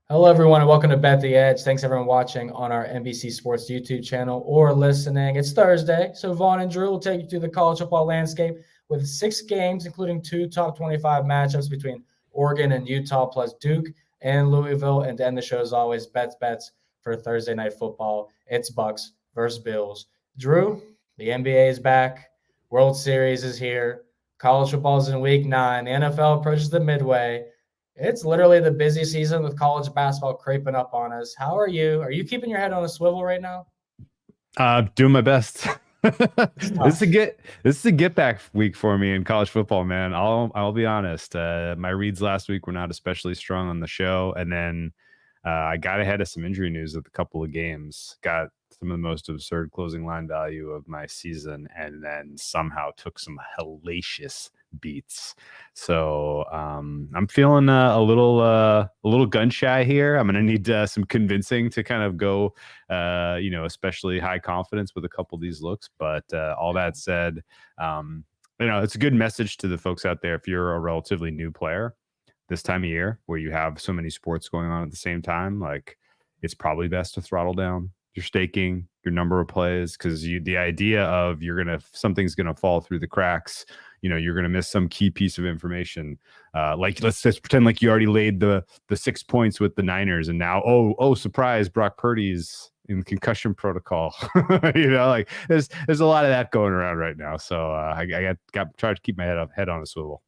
Hello, everyone, and welcome to Bet the Edge. Thanks, everyone, watching on our NBC Sports YouTube channel or listening. It's Thursday, so Vaughn and Drew will take you through the college football landscape with 6 games, including 2 top 25 matchups between Oregon and Utah, plus Duke and Louisville. And to end the show, as always, bets for Thursday Night Football. It's Bucks versus Bills. Drew, the NBA is back. World Series is here. College football is in week 9. The NFL approaches the midway. It's literally the busy season with college basketball creeping up on us. How are you? Are you keeping your head on a swivel right now? Doing my best. This is a get back week for me in college football, man. I'll be honest. My reads last week were not especially strong on the show, and then I got ahead of some injury news with a couple of games. Got some of the most absurd closing line value of my season, and then somehow took some hellacious beats. So I'm feeling a little gun shy here. I'm gonna need some convincing to kind of go, especially high confidence with a couple of these looks. But all that said, it's a good message to the folks out there. If you're a relatively new player this time of year where you have so many sports going on at the same time, like it's probably best to throttle down your staking, your number of plays, because the idea of something's gonna fall through the cracks. You're going to miss some key piece of information. Like let's just pretend like you already laid the 6 points with the Niners, and now surprise, Brock Purdy's in concussion protocol. Like there's a lot of that going around right now. So I got try to keep my head on a swivel.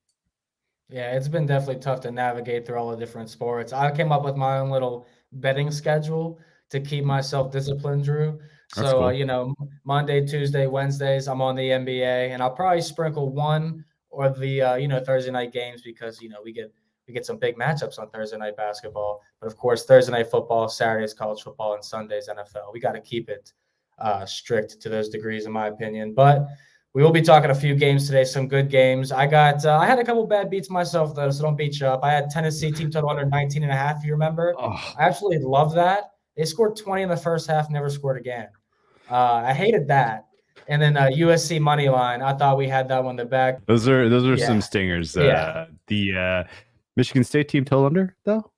Yeah, it's been definitely tough to navigate through all the different sports. I came up with my own little betting schedule to keep myself disciplined, Drew. That's So, cool. Monday, Tuesday, Wednesdays, I'm on the NBA, and I'll probably sprinkle one or the Thursday night games because we get some big matchups on Thursday night basketball. But of course, Thursday night football, Saturdays college football, and Sundays NFL. We got to keep it strict to those degrees, in my opinion. But we will be talking a few games today, some good games. I had a couple bad beats myself, though, so don't beat you up. I had Tennessee team total under 19.5, if you remember. Oh. I absolutely love that. They scored 20 in the first half, never scored again. I hated that. And then USC money line, I thought we had that one in the back. Those are some stingers. The Michigan State team total under, though?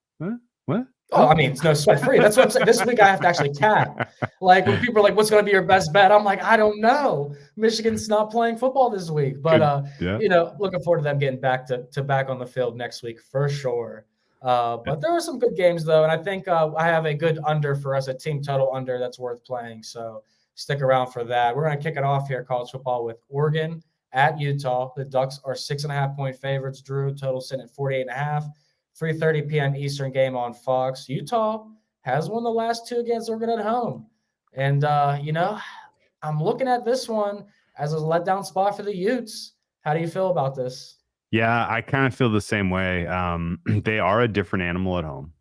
What? Oh, I mean, it's no sweat free. That's what I'm saying. This week I have to actually cap. Like when people are like, what's going to be your best bet? I'm like, I don't know. Michigan's not playing football this week. But, looking forward to them getting back to back on the field next week for sure. But there were some good games, though. And I think I have a good under for us, a team total under that's worth playing. So stick around for that. We're going to kick it off here, college football, with Oregon at Utah. The Ducks are 6.5-point favorites. Drew, total sitting at 48.5. 3:30 p.m. Eastern game on Fox. Utah has won the last 2 against Oregon at home. And, I'm looking at this one as a letdown spot for the Utes. How do you feel about this? Yeah, I kind of feel the same way. They are a different animal at home.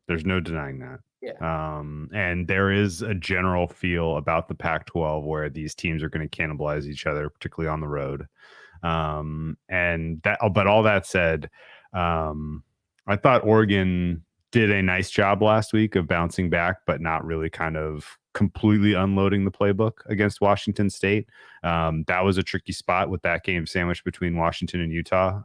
There's no denying that. Yeah. And there is a general feel about the Pac-12 where these teams are going to cannibalize each other, particularly on the road. But all that said, I thought Oregon did a nice job last week of bouncing back, but not really kind of completely unloading the playbook against Washington State. That was a tricky spot with that game sandwiched between Washington and Utah.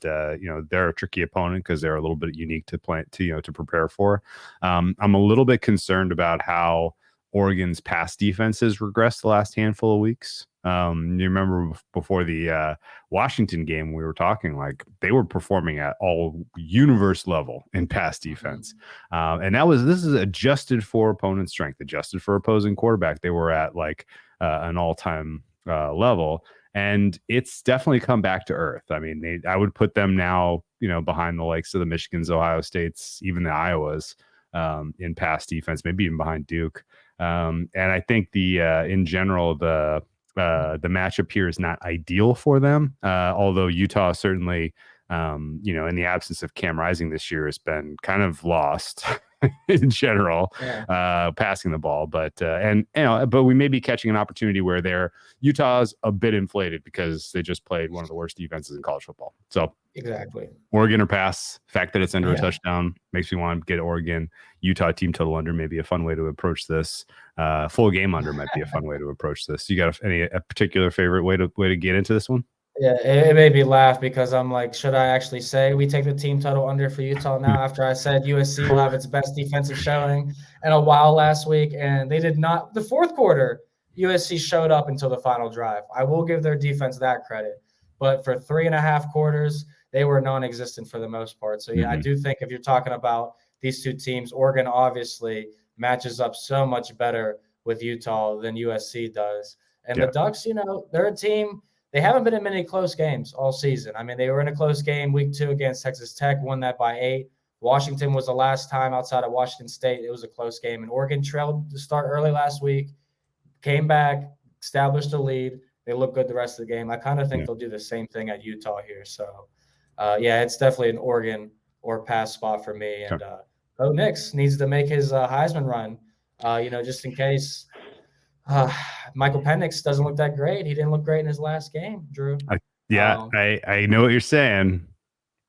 They're a tricky opponent because they're a little bit unique to prepare for. I'm a little bit concerned about how Oregon's pass defenses regressed the last handful of weeks. You remember before the Washington game, we were talking like they were performing at all universe level in pass defense. And this is adjusted for opponent strength, adjusted for opposing quarterback. They were at like an all-time level. And it's definitely come back to earth. I mean, I would put them now, behind the likes of the Michigans, Ohio States, even the Iowas in pass defense, maybe even behind Duke. And I think in general, the matchup here is not ideal for them. Although Utah certainly, in the absence of Cam Rising this year, has been kind of lost in general, passing the ball. But we may be catching an opportunity where Utah's a bit inflated because they just played one of the worst defenses in college football. So exactly, Oregon or pass. The fact that it's under a touchdown makes me want to get Oregon. Utah team total under may be a fun way to approach this. Full game under might be a fun way to approach this. You got a particular favorite way to get into this one? Yeah, it made me laugh because I'm like, should I actually say we take the team total under for Utah now after I said USC will have its best defensive showing in a while last week? And they did not. The fourth quarter, USC showed up until the final drive. I will give their defense that credit. But for 3.5 quarters, they were non-existent for the most part. So, yeah, I do think if you're talking about these two teams, Oregon obviously matches up so much better with Utah than USC does. And the Ducks, they're a team – they haven't been in many close games all season. I mean, they were in a close game week 2 against Texas Tech, won that by 8. Washington was the last time outside of Washington State it was a close game. And Oregon trailed to start early last week, came back, established a lead. They look good the rest of the game. I kind of think they'll do the same thing at Utah here. So, it's definitely an Oregon or pass spot for me. And Bo Nix needs to make his Heisman run, just in case – Michael Penix doesn't look that great. He didn't look great in his last game, Drew. I know what you're saying,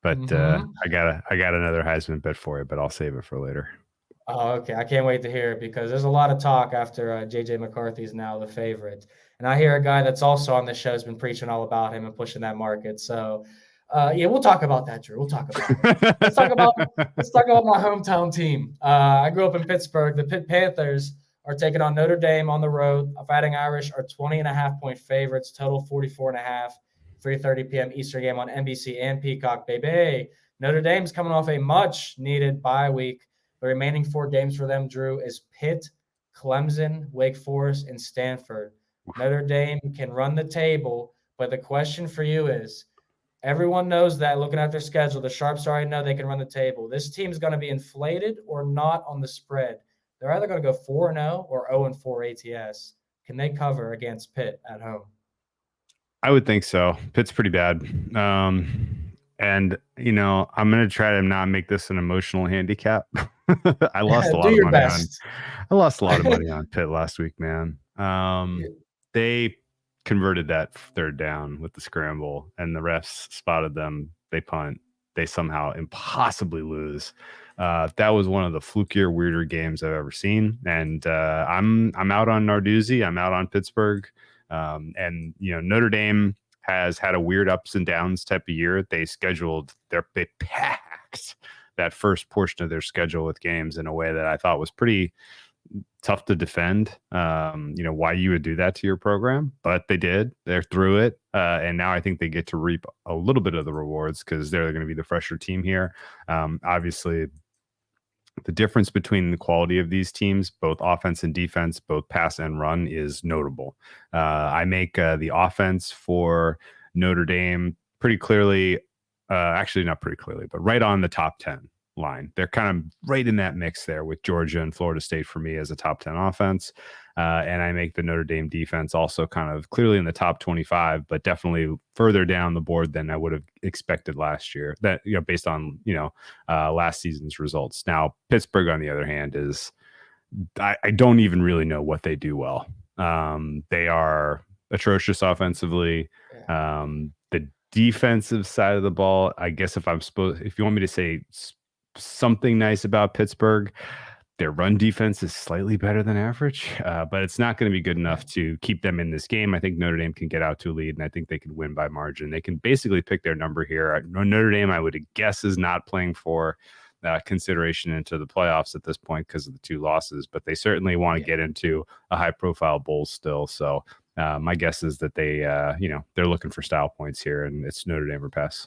but I got another Heisman bet for you, but I'll save it for later. Oh, okay. I can't wait to hear it because there's a lot of talk after JJ McCarthy is now the favorite, and I hear a guy that's also on the show has been preaching all about him and pushing that market. So, we'll talk about that, Drew. We'll talk about it. Let's talk about my hometown team. I grew up in Pittsburgh. The Pitt Panthers are taking on Notre Dame on the road. Fighting Irish are 20.5-point favorites, total 44.5, 3:30 p.m. Eastern game on NBC and Peacock, baby. Notre Dame's coming off a much-needed bye week. The remaining 4 games for them, Drew, is Pitt, Clemson, Wake Forest, and Stanford. Notre Dame can run the table, but the question for you is, everyone knows that looking at their schedule, the Sharps already know they can run the table. This team's going to be inflated or not on the spread. They're either going to go 4-0 or 0-4 ATS. Can they cover against Pitt at home? I would think so. Pitt's pretty bad. And, I'm going to try to not make this an emotional handicap. I lost a lot of money I lost a lot of money on Pitt last week, man. They converted that 3rd down with the scramble, and the refs spotted them. They punt. They somehow impossibly lose. That was one of the flukier, weirder games I've ever seen. And I'm out on Narduzzi. I'm out on Pittsburgh. And Notre Dame has had a weird ups and downs type of year. They packed that first portion of their schedule with games in a way that I thought was pretty tough to defend. Why you would do that to your program, but they did. They're through it. And now I think they get to reap a little bit of the rewards because they're going to be the fresher team here. Obviously, the difference between the quality of these teams, both offense and defense, both pass and run, is notable. I make the offense for Notre Dame pretty clearly, actually not pretty clearly, but right on the top 10 line. They're kind of right in that mix there with Georgia and Florida State for me as a top 10 offense. And I make the Notre Dame defense also kind of clearly in the top 25, but definitely further down the board than I would have expected last year, that, based on, last season's results. Now, Pittsburgh, on the other hand, is, I don't even really know what they do well. They are atrocious offensively. The defensive side of the ball, I guess if you want me to say something nice about Pittsburgh, their run defense is slightly better than average, but it's not going to be good enough to keep them in this game. I think Notre Dame can get out to a lead, and I think they can win by margin. They can basically pick their number here. Notre Dame, I would guess, is not playing for consideration into the playoffs at this point because of the 2 losses, but they certainly want to get into a high-profile bowl still. So my guess is that they're looking for style points here, and it's Notre Dame or pass.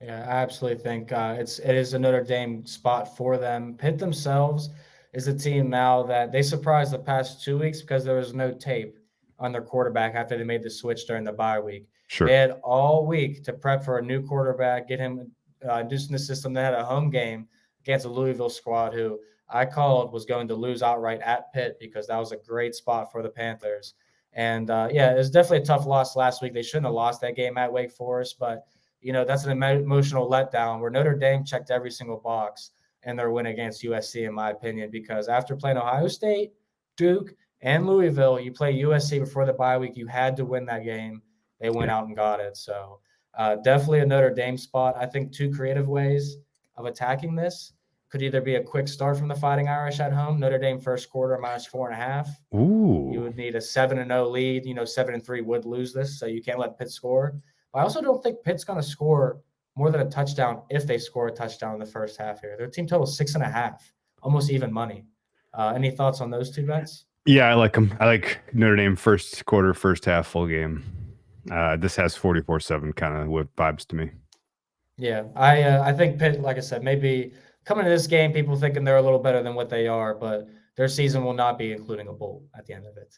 Yeah, I absolutely think it is a Notre Dame spot for them. Pitt themselves is a team now that they surprised the past 2 weeks because there was no tape on their quarterback after they made the switch during the bye week. Sure. They had all week to prep for a new quarterback, get him induced in the system. They had a home game against a Louisville squad who I called was going to lose outright at Pitt because that was a great spot for the Panthers. And, it was definitely a tough loss last week. They shouldn't have lost that game at Wake Forest, but that's an emotional letdown where Notre Dame checked every single box in their win against USC, in my opinion, because after playing Ohio State, Duke, and Louisville, you play USC before the bye week. You had to win that game. They went out and got it. So definitely a Notre Dame spot. I think 2 creative ways of attacking this could either be a quick start from the Fighting Irish at home, Notre Dame first quarter -4.5. Ooh. You would need a 7-0 lead. 7-3 would lose this, so you can't let Pitt score. But I also don't think Pitt's going to score more than a touchdown if they score a touchdown in the first half here. Their team total is 6.5, almost even money. Any thoughts on those two bets? Yeah, I like them. I like Notre Dame first quarter, first half, full game. This has 44-7 kind of vibes to me. Yeah, I think Pitt, like I said, maybe coming to this game, people thinking they're a little better than what they are, but their season will not be including a bowl at the end of it.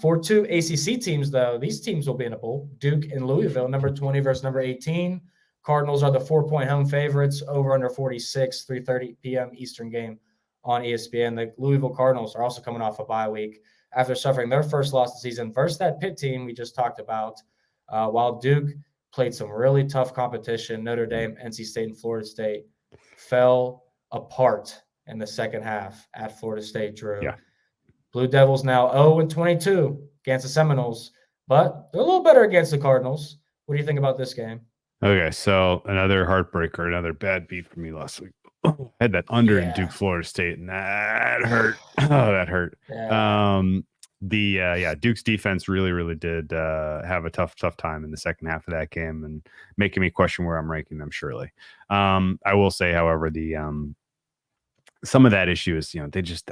For two ACC teams, though, these teams will be in a bowl. Duke and Louisville, number 20 versus number 18. Cardinals are the 4-point home favorites, over under 46, 3:30 p.m. Eastern game on ESPN. The Louisville Cardinals are also coming off a bye week after suffering their first loss of the season versus that Pitt team we just talked about, while Duke played some really tough competition. Notre Dame, NC State, and Florida State fell apart in the second half at Florida State, Drew. Yeah. Blue Devils now 0-22 against the Seminoles, but they're a little better against the Cardinals. What do you think about this game? Okay, so another heartbreaker, another bad beat for me last week. I had that under in Duke, Florida State, and that hurt. Oh, that hurt. Yeah. Duke's defense really did have a tough time in the second half of that game, and making me question where I'm ranking them. Surely, I will say, however, the some of that issue is they just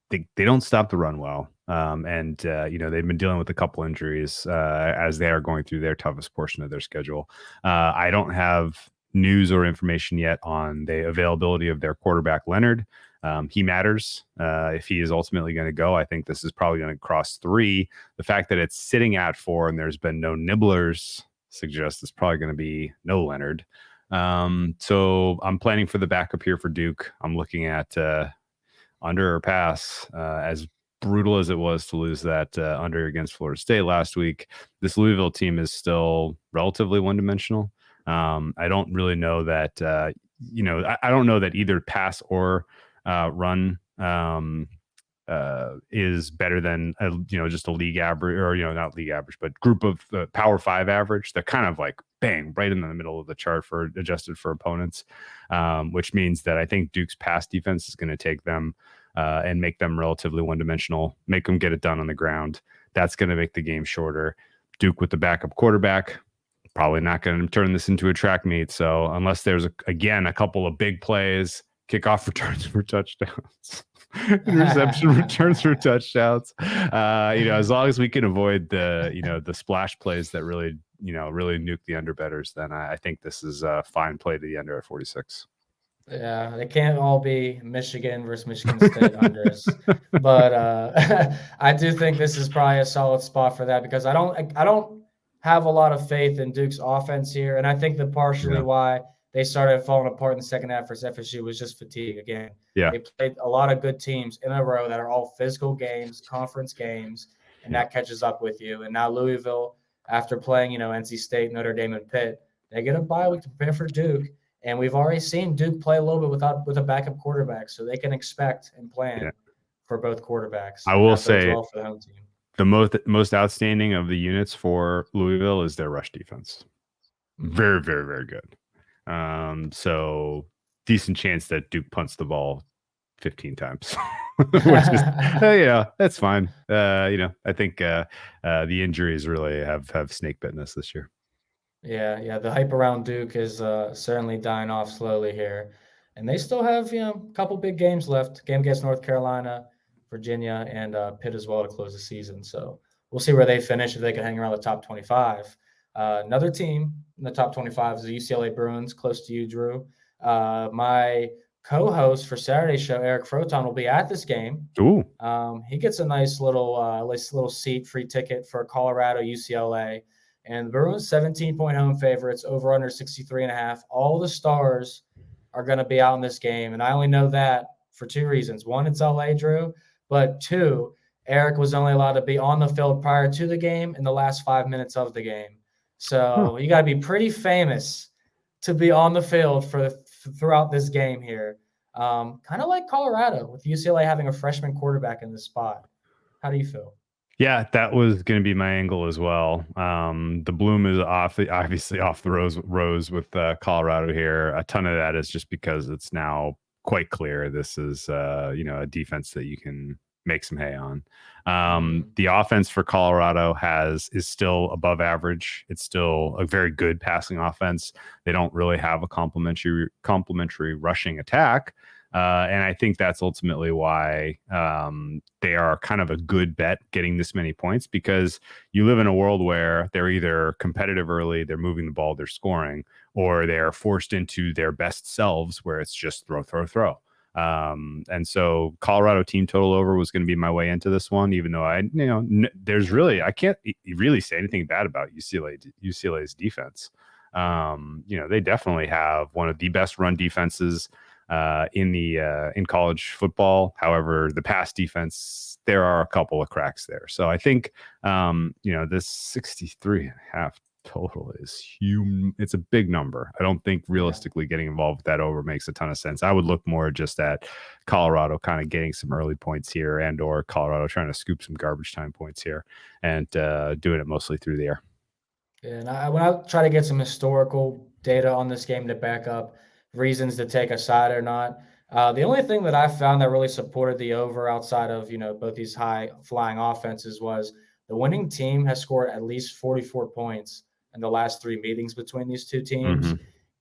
they don't stop the run well, and they've been dealing with a couple injuries as they are going through their toughest portion of their schedule. I don't have news or information yet on the availability of their quarterback Leonard. He matters if he is ultimately going to go. I think this is probably going to cross 3. The fact that it's sitting at 4 and there's been no nibblers suggests it's probably going to be no Leonard. So I'm planning for the backup here for Duke. I'm looking at under or pass. As brutal as it was to lose that under against Florida State last week, this Louisville team is still relatively one-dimensional. I don't really know that, I don't know that either pass or run is better than just a league average, or not league average, but group of Power 5 average. They're kind of like bang right in the middle of the chart for adjusted for opponents, which means that I think Duke's pass defense is going to take them and make them relatively one-dimensional, make them get it done on the ground. That's going to make the game shorter. Duke with the backup quarterback, probably not going to turn this into a track meet. So unless there's again a couple of big plays, kickoff returns for touchdowns, reception returns for touchdowns, as long as we can avoid the splash plays that really nuke the underbetters, then I think this is a fine play to the under at 46. Yeah, they can't all be Michigan versus Michigan State unders, but I do think this is probably a solid spot for that, because I don't have a lot of faith in Duke's offense here, and I think that partially why they started falling apart in the second half versus FSU was just fatigue again. Yeah, they played a lot of good teams in a row that are all physical games, conference games, and that catches up with you. And now Louisville, after playing NC State, Notre Dame, and Pitt, they get a bye week to prepare for Duke. And we've already seen Duke play a little bit with a backup quarterback, so they can expect and plan for both quarterbacks. I will say well for the home team. The most outstanding of the units for Louisville is their rush defense. Very, very, very good. So decent chance that Duke punts the ball 15 times, which is that's fine. I think the injuries really have snake bitten us this year. Yeah. The hype around Duke is certainly dying off slowly here, and they still have a couple big games left. Game against North Carolina, Virginia, and Pitt as well to close the season. So we'll see where they finish, if they can hang around the top 25. Another team in the top 25 is the UCLA Bruins, close to you, Drew. My co-host for Saturday's show, Eric Froton, will be at this game. Ooh. He gets a nice little seat, free ticket for Colorado, UCLA. And the Bruins, 17-point home favorites, over under 63.5. All the stars are going to be out in this game. And I only know that for 2 reasons. 1, it's LA, Drew. But 2, Eric was only allowed to be on the field prior to the game in the last 5 minutes of the game. So you got to be pretty famous to be on the field throughout this game here. Kind of like Colorado, with UCLA having a freshman quarterback in this spot. How do you feel? Yeah, that was going to be my angle as well. The bloom is obviously off the rose with Colorado here. A ton of that is just because it's now quite clear this is a defense that you can make some hay on. The offense for Colorado is still above average. It's still a very good passing offense. They don't really have a complementary rushing attack. And I think that's ultimately why they are kind of a good bet getting this many points, because you live in a world where they're either competitive early, they're moving the ball, they're scoring, or they're forced into their best selves where it's just throw, throw, throw. And so Colorado team total over was going to be my way into this one, even though I can't really say anything bad about UCLA's defense. They definitely have one of the best run defenses in college football. However, the pass defense, there are a couple of cracks there. So I think, this 63.5 total is huge. It's a big number. I don't think realistically getting involved with that over makes a ton of sense. I would look more just at Colorado kind of getting some early points here, and or Colorado trying to scoop some garbage time points here and doing it mostly through the air. And when I try to get some historical data on this game to back up reasons to take a side or not, the only thing that I found that really supported the over outside of, both these high flying offenses was the winning team has scored at least 44 points in the last 3 meetings between these two teams.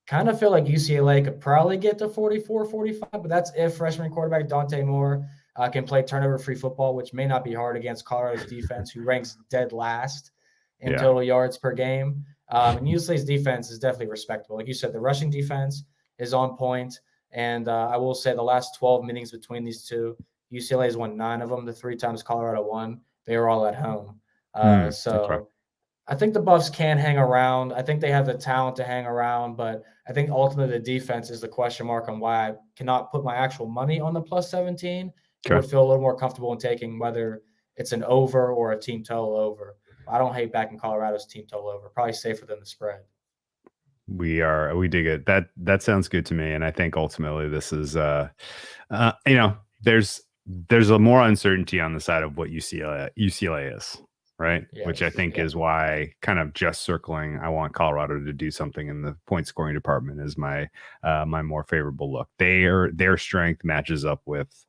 Kind of feel like UCLA could probably get to 44, 45, but that's if freshman quarterback Dante Moore can play turnover-free football, which may not be hard against Colorado's defense, who ranks dead last in total yards per game. And UCLA's defense is definitely respectable. Like you said, the rushing defense is on point. And I will say the last 12 meetings between these two, UCLA has won 9 of them. The 3 times Colorado won, they were all at home. Okay. I think the Buffs can hang around. I think they have the talent to hang around, but I think ultimately the defense is the question mark on why I cannot put my actual money on the plus 17. Okay. I would feel a little more comfortable in taking whether it's an over or a team total over. I don't hate backing Colorado's team total over. Probably safer than the spread. We dig it. That sounds good to me. And I think ultimately this is, there's a more uncertainty on the side of what UCLA is, right? Yeah, which I think is why kind of just circling, I want Colorado to do something in the point scoring department is my more favorable look. Their strength matches up with,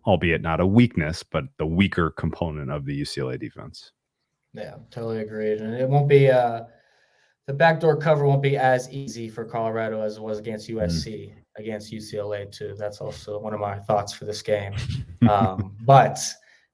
albeit not a weakness, but the weaker component of the UCLA defense. Yeah, totally agreed. And it won't be the backdoor cover won't be as easy for Colorado as it was against USC, against UCLA too. That's also one of my thoughts for this game. But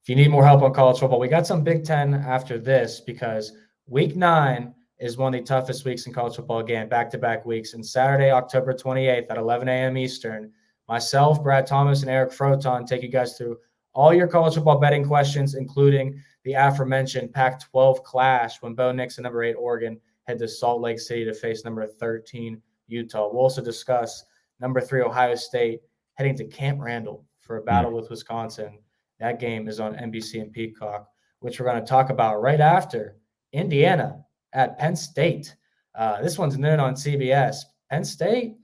if you need more help on college football, we got some Big Ten after this because Week 9 is one of the toughest weeks in college football. Again, back-to-back weeks. And Saturday, October 28th at 11 a.m. Eastern, myself, Brad Thomas, and Eric Froton take you guys through all your college football betting questions, including the aforementioned Pac-12 clash when Bo Nix and number 8 Oregon head to Salt Lake City to face number 13 Utah. We'll also discuss number 3 Ohio State heading to Camp Randall for a battle with Wisconsin. That game is on NBC and Peacock, which we're going to talk about right after Indiana at Penn State. This one's noon on CBS. Penn State,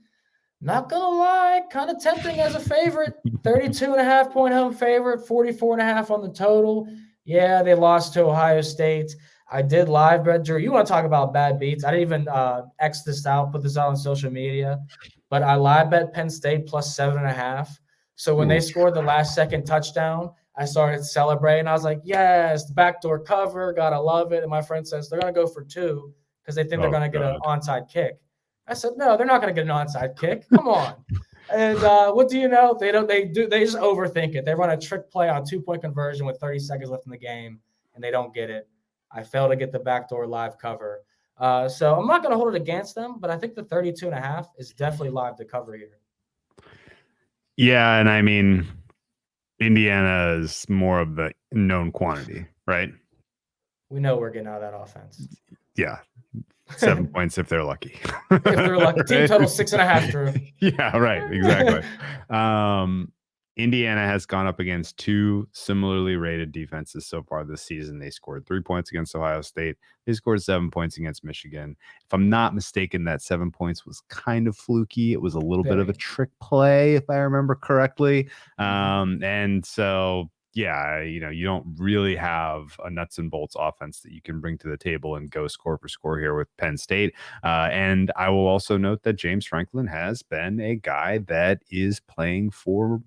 not going to lie, kind of tempting as a favorite. 32.5-point home favorite, 44.5 on the total. Yeah, they lost to Ohio State. I did live bet, Drew. You want to talk about bad beats? I didn't even X this out, put this out on social media, but I live bet Penn State plus 7.5. So when they scored the last second touchdown, I started celebrating. I was like, yes, the backdoor cover, gotta love it. And my friend says they're gonna go for 2 because they think they're gonna get an onside kick. I said, no, they're not gonna get an onside kick. Come on. And what do you know? They just overthink it. They run a trick play on 2-point conversion with 30 seconds left in the game, and they don't get it. I fail to get the backdoor live cover. So I'm not going to hold it against them, but I think the 32.5 is definitely live to cover here. Yeah, and I mean, Indiana is more of the known quantity, right? We know we're getting out of that offense. Yeah. 7 points if they're lucky. If they're lucky. Team total 6.5, Drew. Yeah, right. Exactly. Indiana has gone up against 2 similarly rated defenses so far this season. They scored 3 points against Ohio State. They scored 7 points against Michigan. If I'm not mistaken, that 7 points was kind of fluky. It was a little bit of a trick play, if I remember correctly. And so, yeah, you don't really have a nuts and bolts offense that you can bring to the table and go score for score here with Penn State. And I will also note that James Franklin has been a guy that is playing for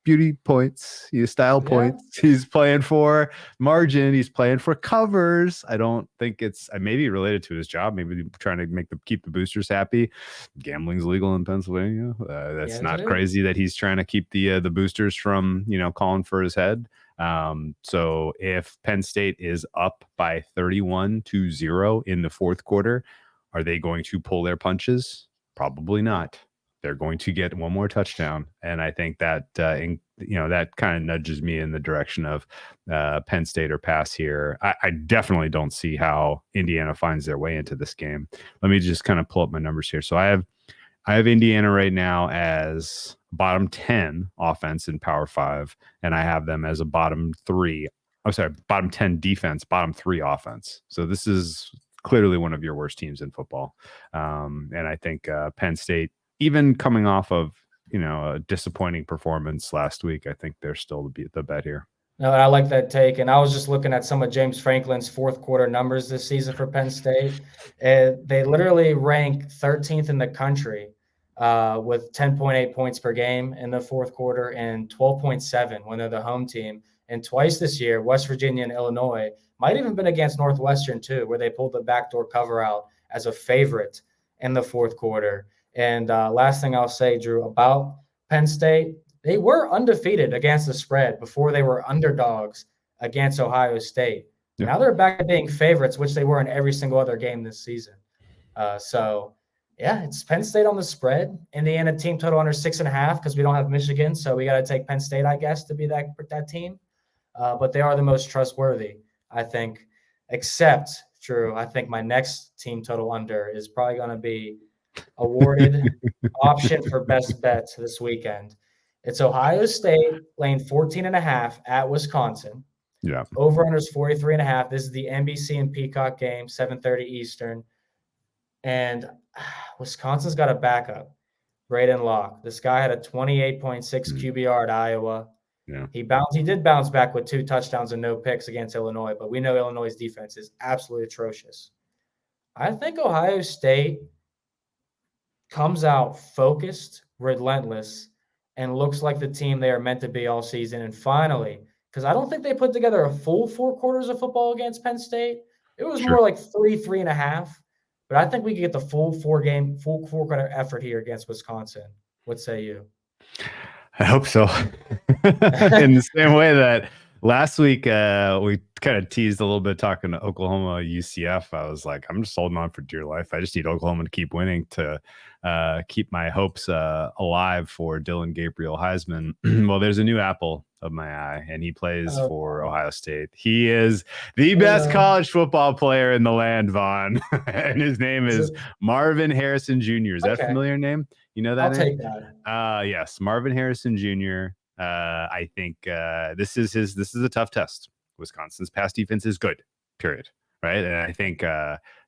beauty points, style points. He's playing for margin. He's playing for covers. I don't think it's maybe related to his job. Maybe trying to keep the boosters happy. Gambling's legal in Pennsylvania. That's not crazy that he's trying to keep the boosters from calling for his head. So if Penn State is up by 31-0 in the fourth quarter, are they going to pull their punches? Probably not. They're going to get one more touchdown. And I think that, that kind of nudges me in the direction of Penn State or pass here. I definitely don't see how Indiana finds their way into this game. Let me just kind of pull up my numbers here. So I have Indiana right now as bottom 10 offense in Power 5, and I have them as a bottom 10 defense, bottom 3 offense. So this is clearly one of your worst teams in football. And I think Penn State, even coming off of a disappointing performance last week, I think they're still the bet here. No, I like that take. And I was just looking at some of James Franklin's fourth quarter numbers this season for Penn State. And they literally rank 13th in the country with 10.8 points per game in the fourth quarter and 12.7 when they're the home team. And twice this year, West Virginia and Illinois, might even been against Northwestern too, where they pulled the backdoor cover out as a favorite in the fourth quarter. And last thing I'll say, Drew, about Penn State, they were undefeated against the spread before they were underdogs against Ohio State. Yeah. Now they're back to being favorites, which they were in every single other game this season. It's Penn State on the spread. Indiana team total under 6.5 because we don't have Michigan, so we got to take Penn State, I guess, to be that team. But they are the most trustworthy, I think, except, Drew, I think my next team total under is probably going to be awarded option for best bets this weekend. It's Ohio State laying 14.5 at Wisconsin. Yeah. Over under is 43.5. This is the NBC and Peacock game, 7:30 Eastern. And Wisconsin's got a backup, Braden Locke. This guy had a 28.6 QBR at Iowa. Yeah. He did bounce back with 2 touchdowns and no picks against Illinois, but we know Illinois' defense is absolutely atrocious. I think Ohio State comes out focused, relentless, and looks like the team they are meant to be all season. And finally, because I don't think they put together a full 4 quarters of football against Penn State. It was more like 3.5. But I think we can get the full 4-quarter effort here against Wisconsin. What say you? I hope so. In the same way that last week we kind of teased a little bit talking to Oklahoma UCF. I was like, I'm just holding on for dear life. I just need Oklahoma to keep winning to keep my hopes alive for Dylan Gabriel Heisman. Well, there's a new apple of my eye, and he plays for Ohio State. He is the best college football player in the land, Vaughn. And his name is Marvin Harrison Jr. Is that a familiar name? You know that I'll name? take that. Yes, Marvin Harrison Jr. I think this is a tough test. Wisconsin's pass defense is good, period. Right. And I think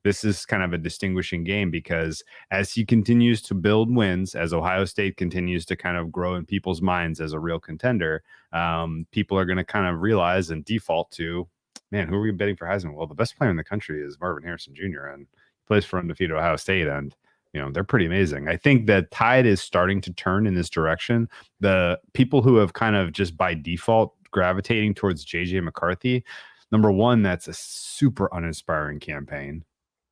this is kind of a distinguishing game because as he continues to build wins, as Ohio State continues to kind of grow in people's minds as a real contender, people are going to kind of realize and default to, man, who are we betting for Heisman? Well, the best player in the country is Marvin Harrison Jr. and he plays for undefeated Ohio State. And they're pretty amazing. I think the tide is starting to turn in this direction. The people who have kind of just by default gravitating towards JJ McCarthy, number one, that's a super uninspiring campaign,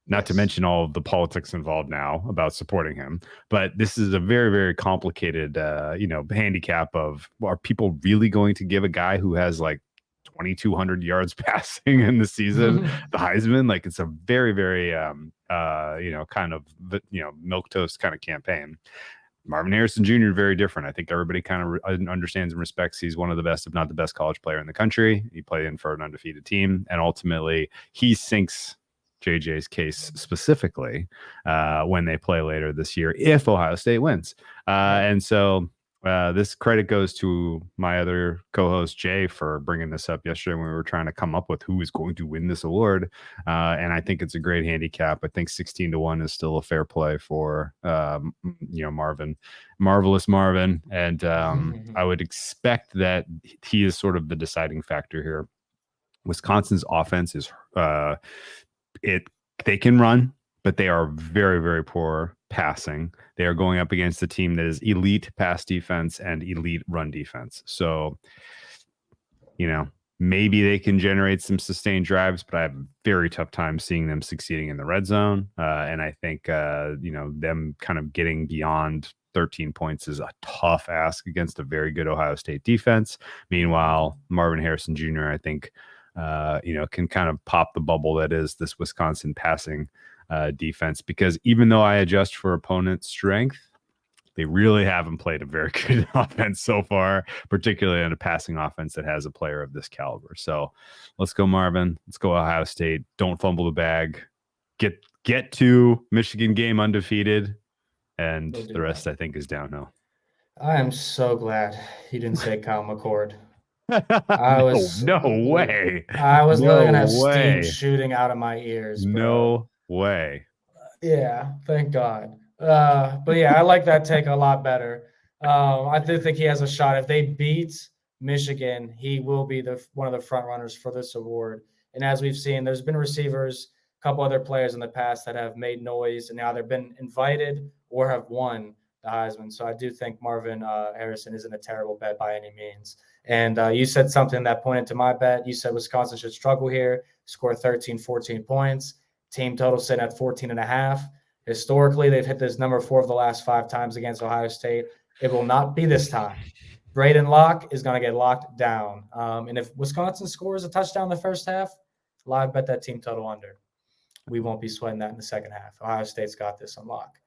not to mention all of the politics involved now about supporting him. But this is a very, very complicated, handicap of, are people really going to give a guy who has like 2,200 yards passing in the season the Heisman? Like, it's a very, very, kind of, milquetoast kind of campaign. Marvin Harrison Jr. very different. I think everybody kind of understands and respects he's one of the best, if not the best, college player in the country. He played in for an undefeated team, and ultimately he sinks JJ's case specifically when they play later this year if Ohio State wins. And so this credit goes to my other co-host Jay for bringing this up yesterday when we were trying to come up with who is going to win this award. And I think it's a great handicap. I think 16-1 is still a fair play for Marvelous Marvin. And I would expect that he is sort of the deciding factor here. Wisconsin's offense is they can run, but they are very, very poor passing. they are going up against a team that is elite pass defense and elite run defense. So, maybe they can generate some sustained drives, but I have a very tough time seeing them succeeding in the red zone. And I think, them kind of getting beyond 13 points is a tough ask against a very good Ohio State defense. Meanwhile, Marvin Harrison Jr., I think, can kind of pop the bubble that is this Wisconsin passing defense, because even though I adjust for opponent strength, they really haven't played a very good offense so far, particularly on a passing offense that has a player of this caliber. So let's go, Marvin. Let's go, Ohio State. Don't fumble the bag. Get to Michigan game undefeated, and the rest, I think, is downhill. I am so glad he didn't say Kyle McCord. No way. I was literally going to have steam shooting out of my ears. Bro. No way. Yeah, thank God. But yeah, I like that take a lot better. I do think he has a shot. If they beat Michigan, he will be one of the front runners for this award. And as we've seen, there's been receivers, a couple other players in the past that have made noise and now they've been invited or have won the Heisman. So I do think Marvin Harrison isn't a terrible bet by any means. And you said something that pointed to my bet. You said Wisconsin should struggle here, score 13, 14 points. Team total sitting at 14.5. Historically, they've hit this number 4 of the last 5 times against Ohio State. It will not be this time. Braden Locke is going to get locked down. And if Wisconsin scores a touchdown in the first half, live bet that team total under. We won't be sweating that in the second half. Ohio State's got this on lock.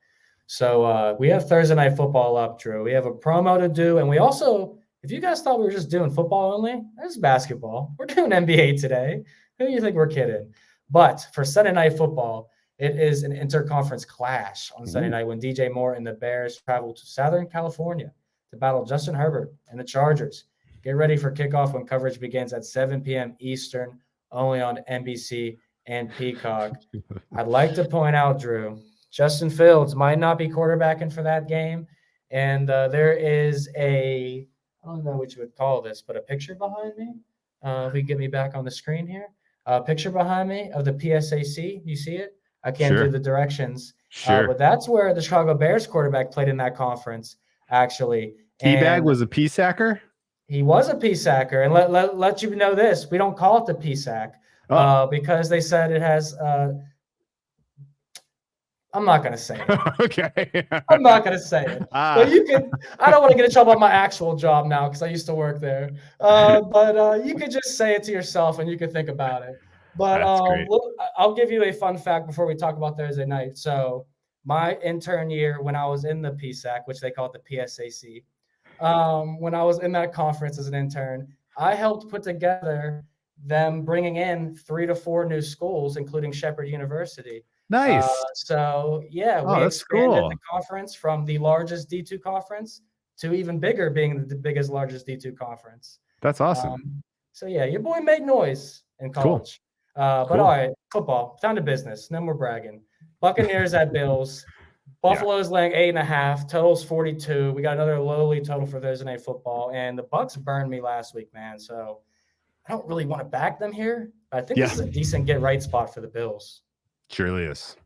So we have Thursday Night Football up, Drew. We have a promo to do. And we also, if you guys thought we were just doing football only, that's basketball. We're doing NBA today. Who do you think we're kidding? But for Sunday Night Football, it is an interconference clash on Sunday night when DJ Moore and the Bears travel to Southern California to battle Justin Herbert and the Chargers. Get ready for kickoff when coverage begins at 7 p.m. Eastern, only on NBC and Peacock. I'd like to point out, Drew, Justin Fields might not be quarterbacking for that game. And there is I don't know what you would call this, but a picture behind me. If we can get me back on the screen here. A picture behind me of the PSAC. You see it? I can't do the directions. Sure. But that's where the Chicago Bears quarterback played in that conference, actually. T-Bag was a P-sacker? He was a P-sacker. And let you know this. We don't call it the P-sack because they said it has I'm not going to say it. Okay. I'm not going to say it. But you can. I don't want to get in trouble on my actual job now because I used to work there. But you could just say it to yourself and you can think about it. But I'll give you a fun fact before we talk about Thursday night. So my intern year when I was in the PSAC, which they call it the PSAC, when I was in that conference as an intern, I helped put together them bringing in 3 to 4 new schools, including Shepherd University. Nice. So, yeah, we expanded the conference from the largest D2 conference to even bigger, being the largest D2 conference. That's awesome. So, yeah, your boy made noise in college. But all right, football, down to business. No more bragging. Buccaneers at Bills. Buffalo's laying 8.5. Total's 42. We got another lowly total for Thursday Night Football. And the Bucs burned me last week, man. So I don't really want to back them here. But I think this is a decent get-right spot for the Bills. Surely is.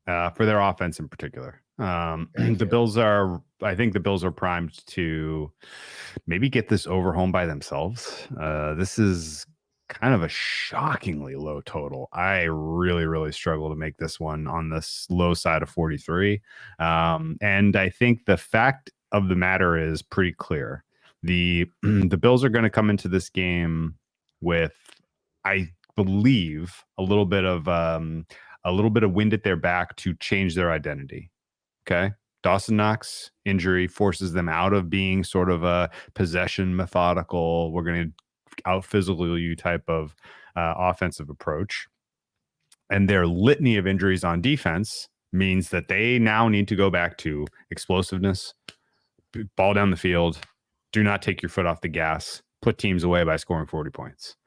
For their offense in particular. The Bills are primed to maybe get this over home by themselves. This is kind of a shockingly low total. I really, really struggle to make this one on this low side of 43. And I think the fact of the matter is pretty clear. The Bills are going to come into this game with, I believe, a little bit of wind at their back to change their identity. Okay. Dawson Knox injury forces them out of being sort of a possession methodical, we're going to out physical you type of offensive approach. And their litany of injuries on defense means that they now need to go back to explosiveness, ball down the field, do not take your foot off the gas, put teams away by scoring 40 points.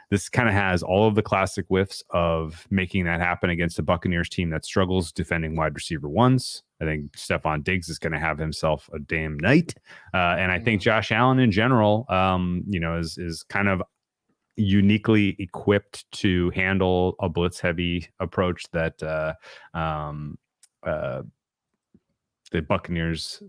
This kind of has all of the classic whiffs of making that happen against a Buccaneers team that struggles defending wide receiver ones. I think Stephon Diggs is going to have himself a damn night. And I think Josh Allen in general, is kind of uniquely equipped to handle a blitz heavy approach that the Buccaneers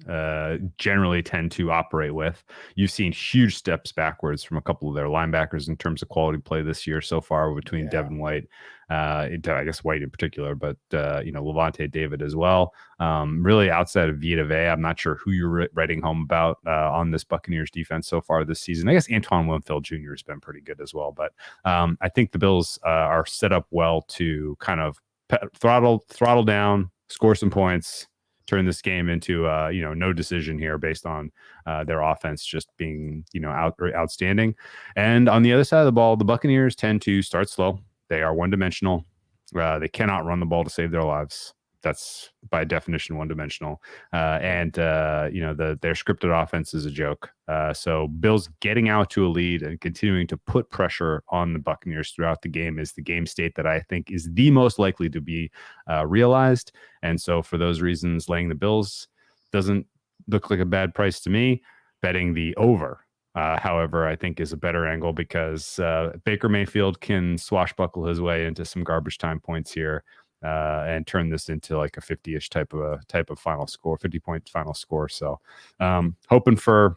generally tend to operate with. You've seen huge steps backwards from a couple of their linebackers in terms of quality play this year so far between Devin White, I guess White in particular, but Levante David as well. Really outside of Vita Vea, I'm not sure who you're writing home about on this Buccaneers defense so far this season. I guess Antoine Winfield Jr. has been pretty good as well, but I think the Bills are set up well to kind of throttle down, score some points, turn this game into no decision here based on their offense just being outstanding. And on the other side of the ball, the Buccaneers tend to start slow. They are one-dimensional. They cannot run the ball to save their lives. That's by definition one-dimensional. And their scripted offense is a joke. So Bills getting out to a lead and continuing to put pressure on the Buccaneers throughout the game is the game state that I think is the most likely to be realized. And so for those reasons, laying the Bills doesn't look like a bad price to me. Betting the over, however, I think is a better angle because Baker Mayfield can swashbuckle his way into some garbage time points here. And turn this into like a 50-ish type of final score, 50-point final score. So hoping for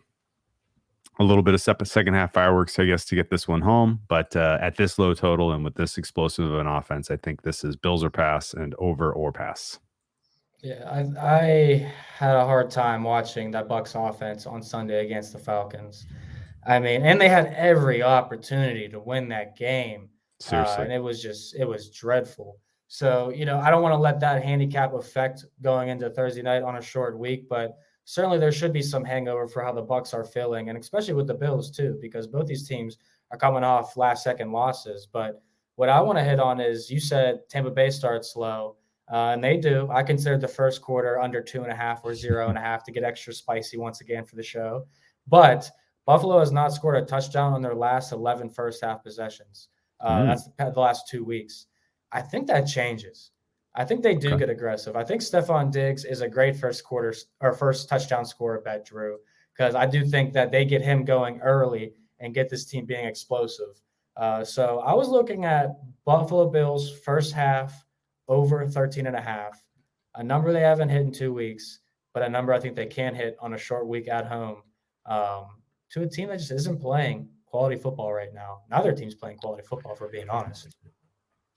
a little bit of second half fireworks, I guess, to get this one home. But at this low total and with this explosive of an offense, I think this is Bills or pass and over or pass. Yeah, I had a hard time watching that Bucs offense on Sunday against the Falcons. I mean, and they had every opportunity to win that game. Seriously. And it was dreadful. So, I don't want to let that handicap affect going into Thursday night on a short week, but certainly there should be some hangover for how the Bucs are feeling, and especially with the Bills too, because both these teams are coming off last-second losses. But what I want to hit on is you said Tampa Bay starts slow, and they do. I consider the first quarter under 2.5 or 0.5 to get extra spicy once again for the show. But Buffalo has not scored a touchdown on their last 11 first-half possessions. That's the last 2 weeks. I think that changes. I think they do get aggressive. I think Stephon Diggs is a great first touchdown scorer bet, Drew, because I do think that they get him going early and get this team being explosive. So I was looking at Buffalo Bills first half over 13.5, a number they haven't hit in 2 weeks, but a number I think they can hit on a short week at home to a team that just isn't playing quality football right now. Neither team's playing quality football, if we're being honest.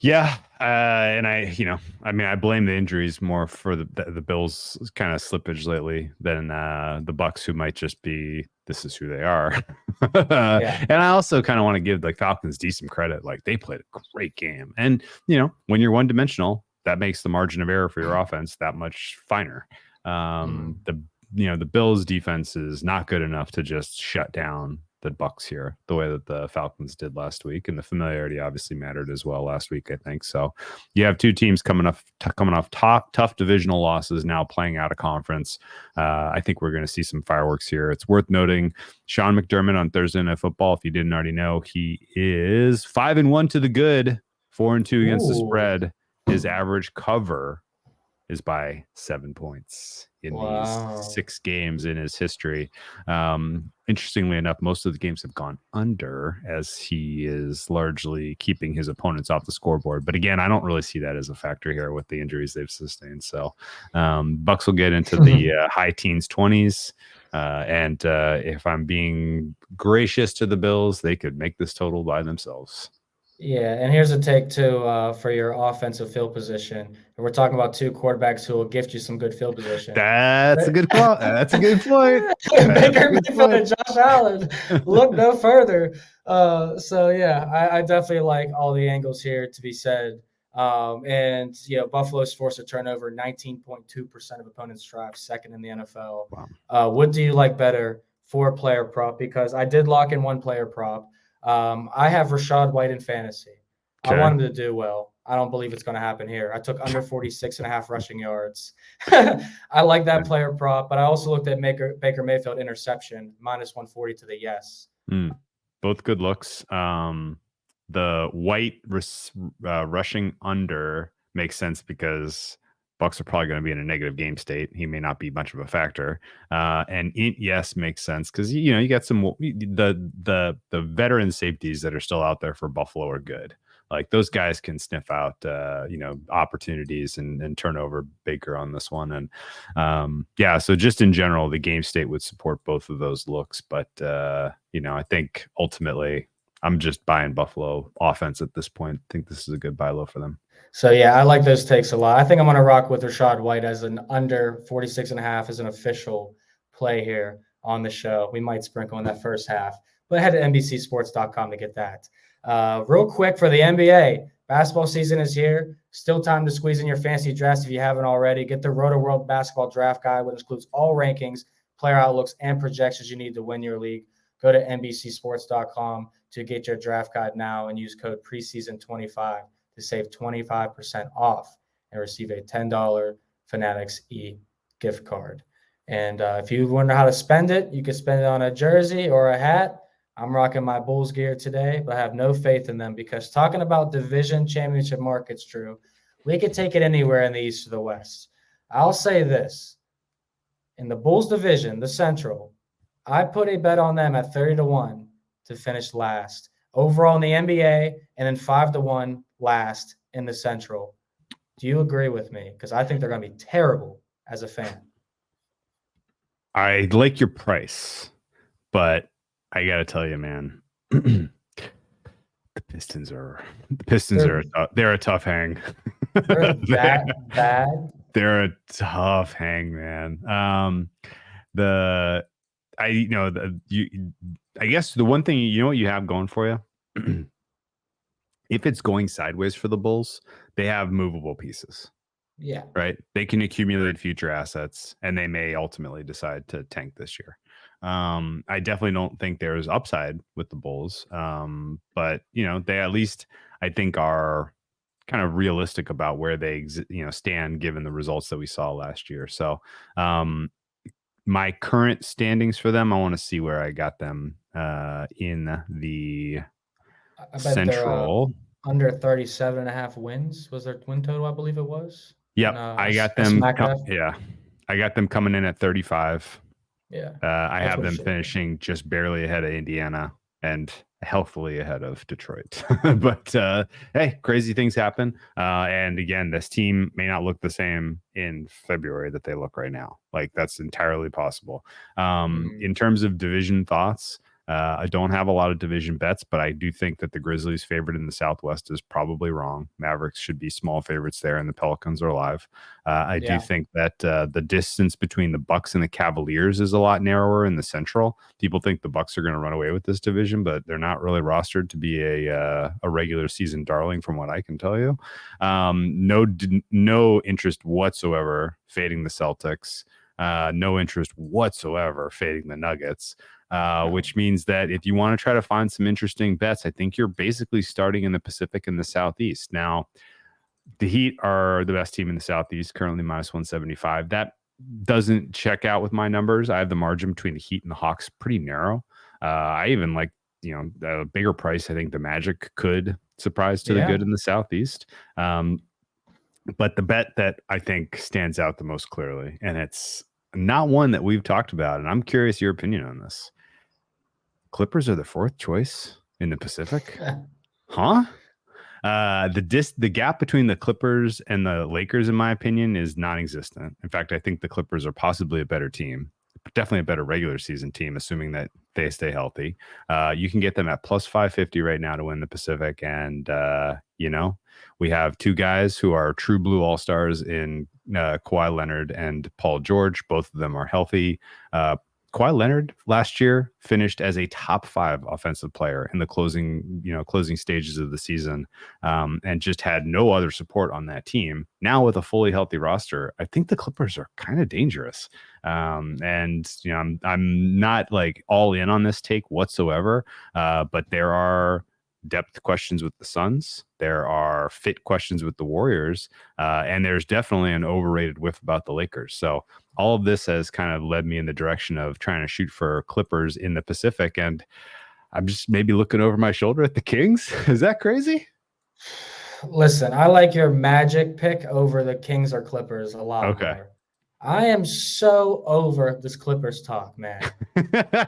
Yeah, and I blame the injuries more for the Bills' kind of slippage lately than the Bucs, who might just be this is who they are. And I also kind of want to give the Falcons decent credit. Like, they played a great game, and when you're one dimensional, that makes the margin of error for your offense that much finer. The Bills' defense is not good enough to just shut down the Bucs here the way that the Falcons did last week, and the familiarity obviously mattered as well last week, I think. So you have two teams coming off tough divisional losses, now playing out of conference. I think we're going to see some fireworks here. It's worth noting Sean McDermott on Thursday Night Football, if you didn't already know, he is 5-1 to the good, 4-2 against the spread. His average cover is by 7 points in these 6 games in his history. Interestingly enough, most of the games have gone under, as he is largely keeping his opponents off the scoreboard. But again, I don't really see that as a factor here with the injuries they've sustained. So Bucs will get into the high teens, 20s. And if I'm being gracious to the Bills, they could make this total by themselves. Yeah, and here's a take, too, for your offensive field position. And we're talking about two quarterbacks who will gift you some good field position. That's a good point. That's a good point. Baker Mayfield and Josh Allen. Look no further. I definitely like all the angles here to be said. Buffalo's forced a turnover 19.2% of opponents' drives, second in the NFL. Wow. What do you like better for a player prop? Because I did lock in one player prop. I have Rachaad White in fantasy. Okay. I want him to do well. I don't believe it's going to happen here. I took under 46.5 rushing yards. I like that player prop, but I also looked at Baker Mayfield interception, -140 to the yes. Both good looks. The White rushing under makes sense because Bucs are probably going to be in a negative game state. He may not be much of a factor. And yes makes sense because you got some the veteran safeties that are still out there for Buffalo are good. Like those guys can sniff out, opportunities and turn over Baker on this one. And so just in general, the game state would support both of those looks. But, I think ultimately I'm just buying Buffalo offense at this point. I think this is a good buy low for them. So, I like those takes a lot. I think I'm going to rock with Rachaad White as an under 46.5 as an official play here on the show. We might sprinkle in that first half, but head to NBCsports.com to get that. Real quick for the NBA, basketball season is here. Still time to squeeze in your fantasy drafts if you haven't already. Get the Roto World Basketball Draft Guide, which includes all rankings, player outlooks, and projections you need to win your league. Go to NBCsports.com to get your draft guide now and use code preseason25 to save 25% off and receive a $10 Fanatics gift card. And if you wonder how to spend it, you can spend it on a jersey or a hat. I'm rocking my Bulls gear today, but I have no faith in them because talking about division championship markets, Drew, we could take it anywhere in the East or the West. I'll say this. In the Bulls division, the Central, I put a bet on them at 30-1 to finish last. Overall in the NBA, and then 5-1 last in the Central. Do you agree with me? Because I think they're going to be terrible as a fan. I like your price, but I got to tell you, man, the Pistons are they're a tough hang. They're that bad. They're a tough hang, man. I guess the one thing, what you have going for you, if it's going sideways for the Bulls, they have movable pieces. Yeah. Right. They can accumulate future assets and they may ultimately decide to tank this year. I definitely don't think there's upside with the Bulls. But, they at least, I think, are kind of realistic about where they, stand given the results that we saw last year. So my current standings for them, I want to see where I got them in the Central. Under 37.5 wins was their win total, I believe it was. Yep, I got them. I got them coming in at 35. Yeah, I have them finishing just barely ahead of Indiana and healthily ahead of Detroit. But hey, crazy things happen. And again, this team may not look the same in February that they look right now. Like that's entirely possible. In terms of division thoughts, I don't have a lot of division bets, but I do think that the Grizzlies favorite in the Southwest is probably wrong. Mavericks should be small favorites there, and the Pelicans are live. I do think that the distance between the Bucks and the Cavaliers is a lot narrower in the Central. People think the Bucks are going to run away with this division, but they're not really rostered to be a regular season darling, from what I can tell you. No interest whatsoever fading the Celtics. No interest whatsoever fading the Nuggets. Which means that if you want to try to find some interesting bets, I think you're basically starting in the Pacific and the Southeast. Now, the Heat are the best team in the Southeast, currently minus 175. That doesn't check out with my numbers. I have the margin between the Heat and the Hawks pretty narrow. I even like, a bigger price. I think the Magic could surprise to the good in the Southeast. But the bet that I think stands out the most clearly, and it's not one that we've talked about, and I'm curious your opinion on this. Clippers are the fourth choice in the Pacific. Huh? The gap between the Clippers and the Lakers, in my opinion, is non-existent. In fact, I think the Clippers are possibly a better team, definitely a better regular season team, assuming that they stay healthy. You can get them at plus 550 right now to win the Pacific. And, we have two guys who are true blue all-stars in Kawhi Leonard and Paul George. Both of them are healthy. Kawhi Leonard last year finished as a top 5 offensive player in the closing stages of the season, and just had no other support on that team. Now with a fully healthy roster, I think the Clippers are kind of dangerous. I'm not like all in on this take whatsoever, but there are depth questions with the Suns. There are fit questions with the Warriors, and there's definitely an overrated whiff about the Lakers. So all of this has kind of led me in the direction of trying to shoot for Clippers in the Pacific, and I'm just maybe looking over my shoulder at the Kings. Is that crazy? Listen, I like your Magic pick over the Kings or Clippers a lot. Okay. More. I am so over this Clippers talk, man.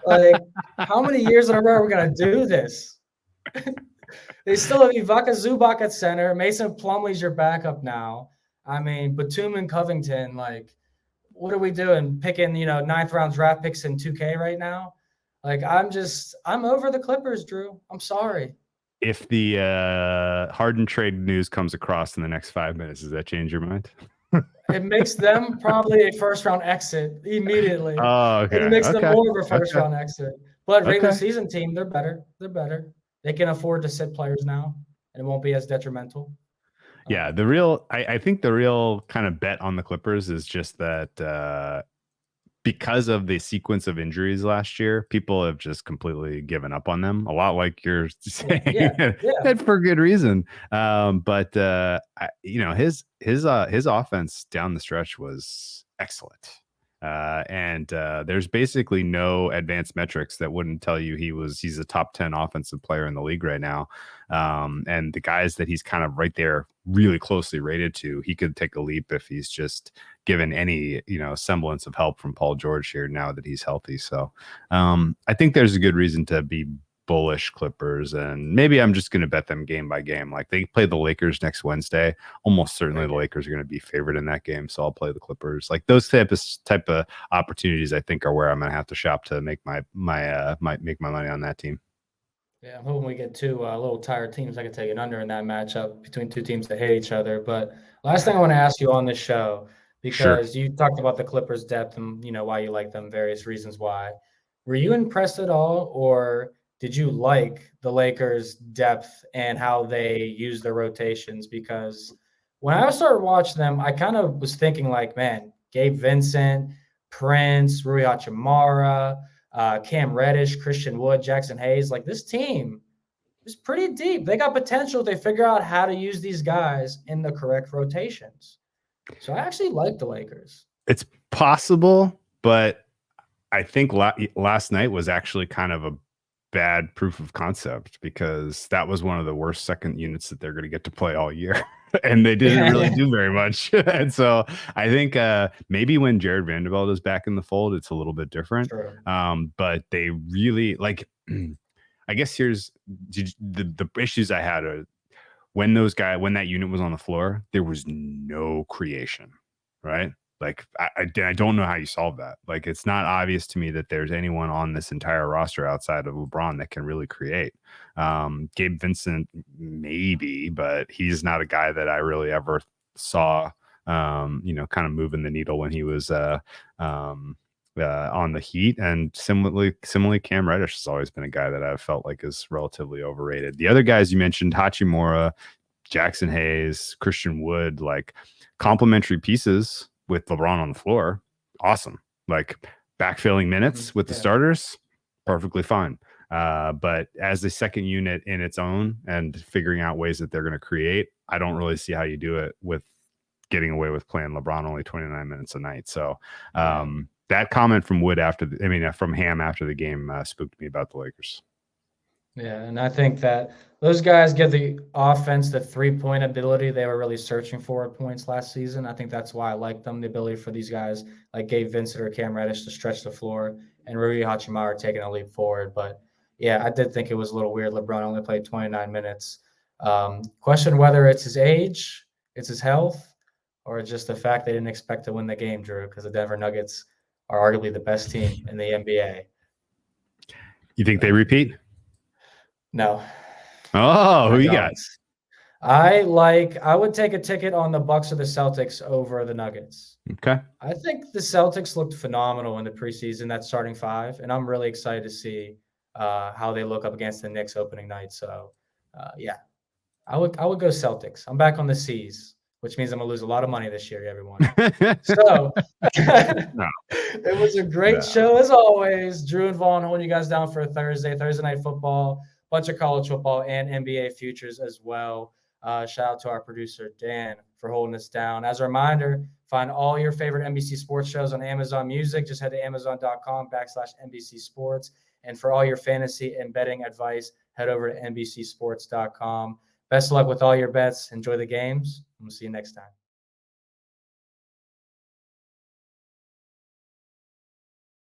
Like, how many years in a row are we going to do this? They still have Ivaka Zubac at center. Mason Plumlee's your backup now. I mean, Batum and Covington, like, what are we doing? Picking, 9th round draft picks in 2K right now? Like, I'm over the Clippers, Drew. I'm sorry. If the Harden trade news comes across in the next 5 minutes, does that change your mind? It makes them probably a first-round exit immediately. Oh, okay. It makes them more of a first-round exit. But regular season team, they're better. They're better. They can afford to sit players now, and it won't be as detrimental. Yeah, I think the real kind of bet on the Clippers is just that because of the sequence of injuries last year, people have just completely given up on them. A lot like you're saying, and for good reason. But his offense down the stretch was excellent. And there's basically no advanced metrics that wouldn't tell you he's a top 10 offensive player in the league right now. And the guys that he's kind of right there really closely rated to, he could take a leap if he's just given any, semblance of help from Paul George here now that he's healthy. So I think there's a good reason to be bullish Clippers, and maybe I'm just going to bet them game by game. Like, they play the Lakers next Wednesday. Almost certainly the Lakers are going to be favored in that game, so I'll play the Clippers. Like, those type of opportunities, I think, are where I'm going to have to shop to make my money on that team. Yeah, I'm hoping we get two little tired teams. I could take an under in that matchup between two teams that hate each other. But last thing I want to ask you on this show, because you talked about the Clippers' depth and why you like them, various reasons why. Were you impressed at all, or did you like the Lakers' depth and how they use their rotations? Because when I started watching them, I kind of was thinking like, man, Gabe Vincent, Prince, Rui Hachimura, Cam Reddish, Christian Wood, Jackson Hayes, like, this team is pretty deep. They got potential. They figure out how to use these guys in the correct rotations. So I actually like the Lakers. It's possible, but I think last night was actually kind of a bad proof of concept, because that was one of the worst second units that they're going to get to play all year. And they didn't really do very much. And so I think maybe when Jared Vanderbilt is back in the fold, it's a little bit different. But they really, like, I guess here's the issues I had when that unit was on the floor, there was no creation, right? Like, I don't know how you solve that. Like, it's not obvious to me that there's anyone on this entire roster outside of LeBron that can really create. Gabe Vincent, maybe, but he's not a guy that I really ever saw, kind of moving the needle when he was on the Heat. And similarly, Cam Reddish has always been a guy that I've felt like is relatively overrated. The other guys you mentioned, Hachimura, Jackson Hayes, Christian Wood, like, complementary pieces with LeBron on the floor, awesome. Like, backfilling minutes with the starters, perfectly fine. But as a second unit in its own and figuring out ways that they're going to create, I don't really see how you do it with getting away with playing LeBron only 29 minutes a night. So that comment from from Ham after the game spooked me about the Lakers. Yeah, and I think that those guys give the offense the three-point ability they were really searching for at points last season. I think that's why I like them, the ability for these guys like Gabe Vincent or Cam Reddish to stretch the floor, and Rui Hachimura taking a leap forward. But, yeah, I did think it was a little weird. LeBron only played 29 minutes. Question whether it's his age, it's his health, or just the fact they didn't expect to win the game, Drew, because the Denver Nuggets are arguably the best team in the NBA. You think they repeat? No. Oh, who you got? I would take a ticket on the Bucks or the Celtics over the Nuggets. Okay. I think the Celtics looked phenomenal in the preseason, that starting five, and I'm really excited to see how they look up against the Knicks opening night. So, I would go Celtics. I'm back on the C's, which means I'm going to lose a lot of money this year, everyone. So it was a great show as always. Drew and Vaughn holding you guys down for a Thursday Night Football, bunch of college football and NBA futures as well. Shout out to our producer, Dan, for holding us down. As a reminder, find all your favorite NBC sports shows on Amazon Music. Just head to amazon.com/NBC Sports. And for all your fantasy and betting advice, head over to NBCsports.com. Best of luck with all your bets. Enjoy the games. We'll see you next time.